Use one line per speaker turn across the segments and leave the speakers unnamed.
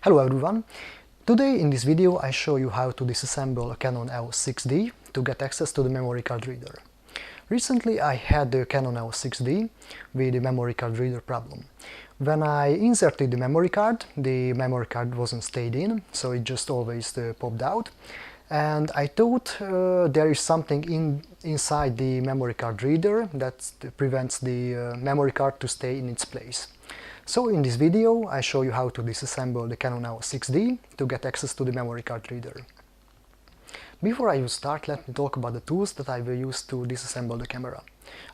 Hello everyone! Today in this video I show you how to disassemble a Canon EOS 6D to get access to the memory card reader. Recently I had the Canon EOS 6D with the memory card reader problem. When I inserted the memory card wasn't stayed in, so it just always popped out. And I thought there is something inside the memory card reader that prevents the memory card to stay in its place. So in this video I show you how to disassemble the Canon EOS 6D to get access to the memory card reader. Before I start, let me talk about the tools that I will use to disassemble the camera.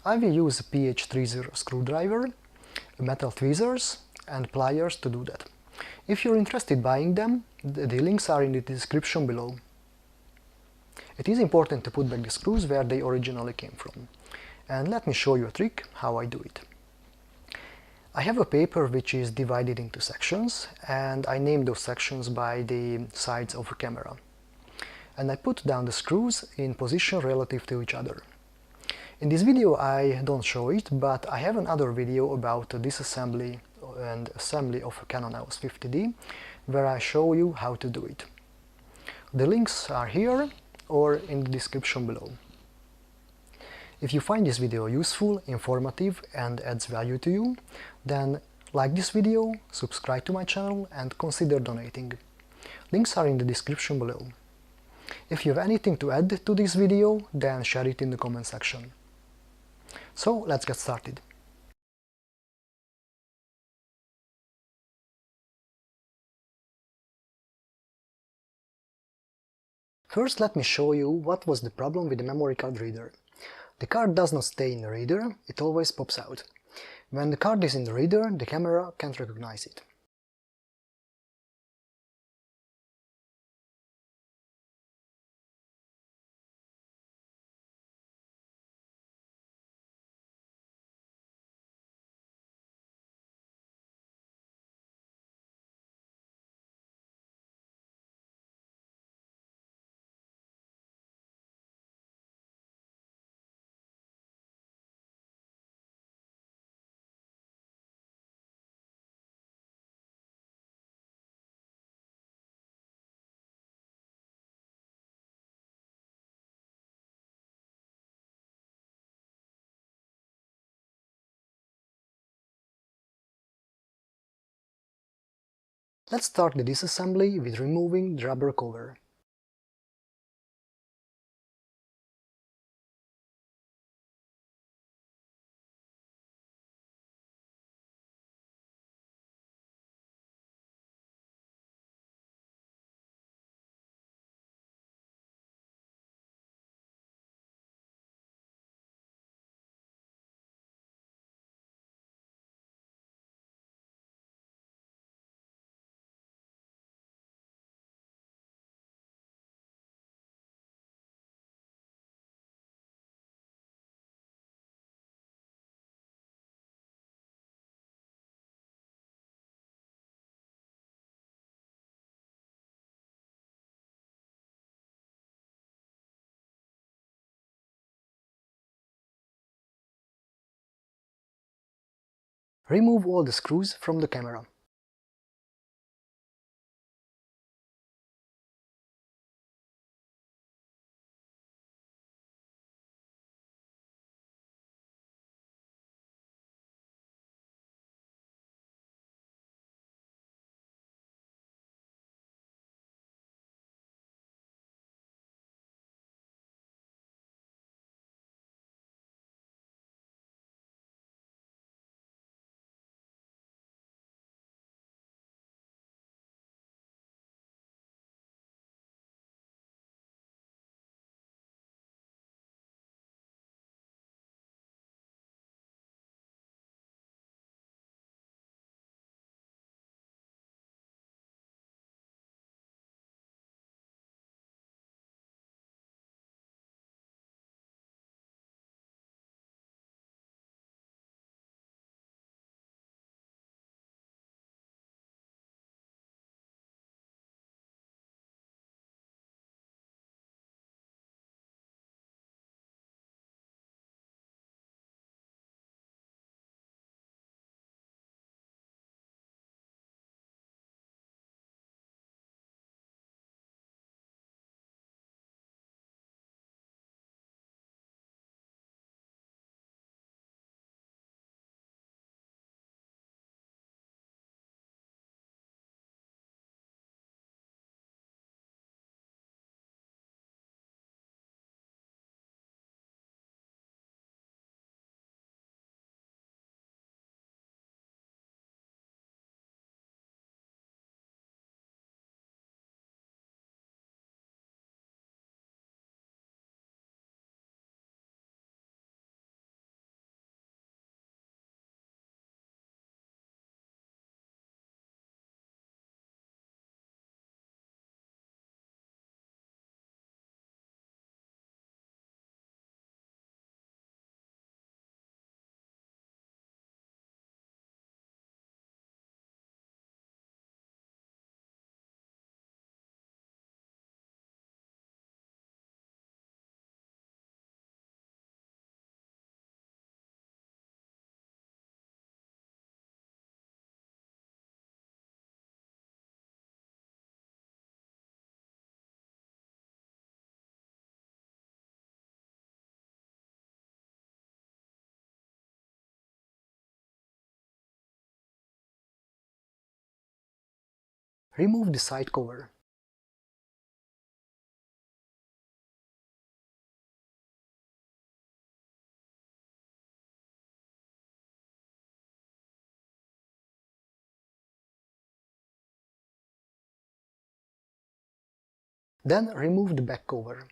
I will use a PH30 screwdriver, metal tweezers and pliers to do that. If you're interested in buying them, the links are in the description below. It is important to put back the screws where they originally came from. And let me show you a trick how I do it. I have a paper which is divided into sections, and I name those sections by the sides of a camera. And I put down the screws in position relative to each other. In this video I don't show it, but I have another video about the disassembly and assembly of a Canon EOS 50D, where I show you how to do it. The links are here or in the description below. If you find this video useful, informative and adds value to you, then like this video, subscribe to my channel and consider donating. Links are in the description below. If you have anything to add to this video, then share it in the comment section. So let's get started. First, let me show you what was the problem with the memory card reader. The card does not stay in the reader, it always pops out. When the card is in the reader, the camera can't recognize it. Let's start the disassembly with removing the rubber cover. Remove all the screws from the camera. Remove the side cover. Then remove the back cover.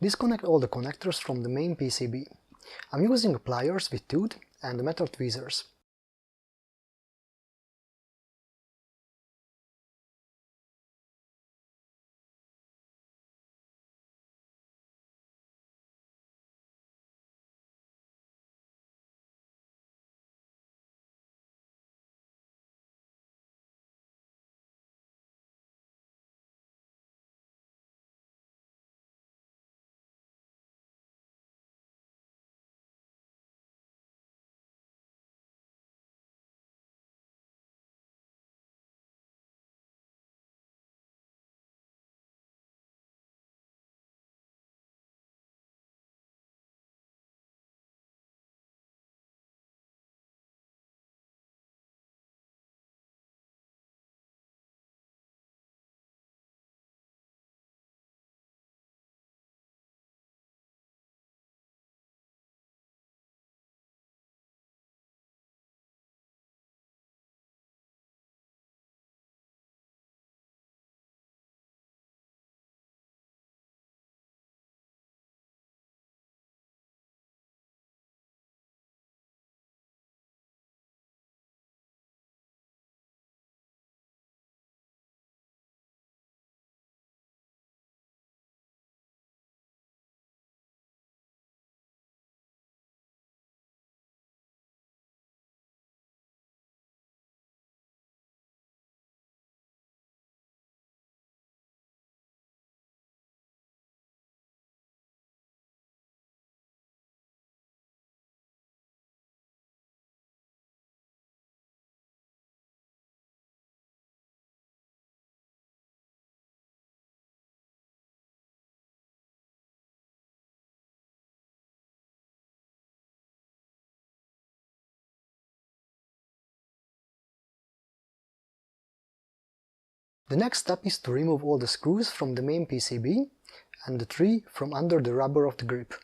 Disconnect all the connectors from the main PCB. I'm using pliers with tooth and metal tweezers. The next step is to remove all the screws from the main PCB and the 3 from under the rubber of the grip.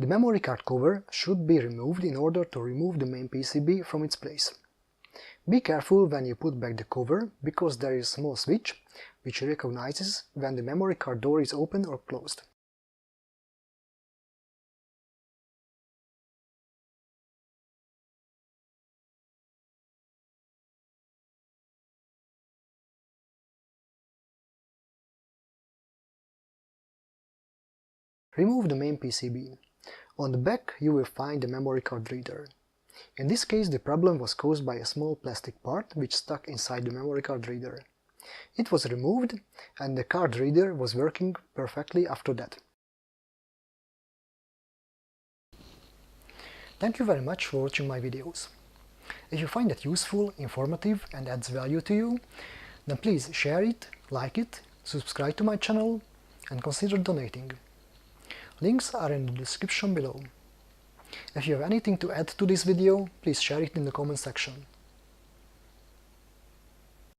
The memory card cover should be removed in order to remove the main PCB from its place. Be careful when you put back the cover, because there is a small switch which recognizes when the memory card door is open or closed. Remove the main PCB. On the back you will find the memory card reader. In this case the problem was caused by a small plastic part which stuck inside the memory card reader. It was removed and the card reader was working perfectly after that. Thank you very much for watching my videos. If you find it useful, informative and adds value to you, then please share it, like it, subscribe to my channel and consider donating. Links are in the description below. If you have anything to add to this video, please share it in the comment section.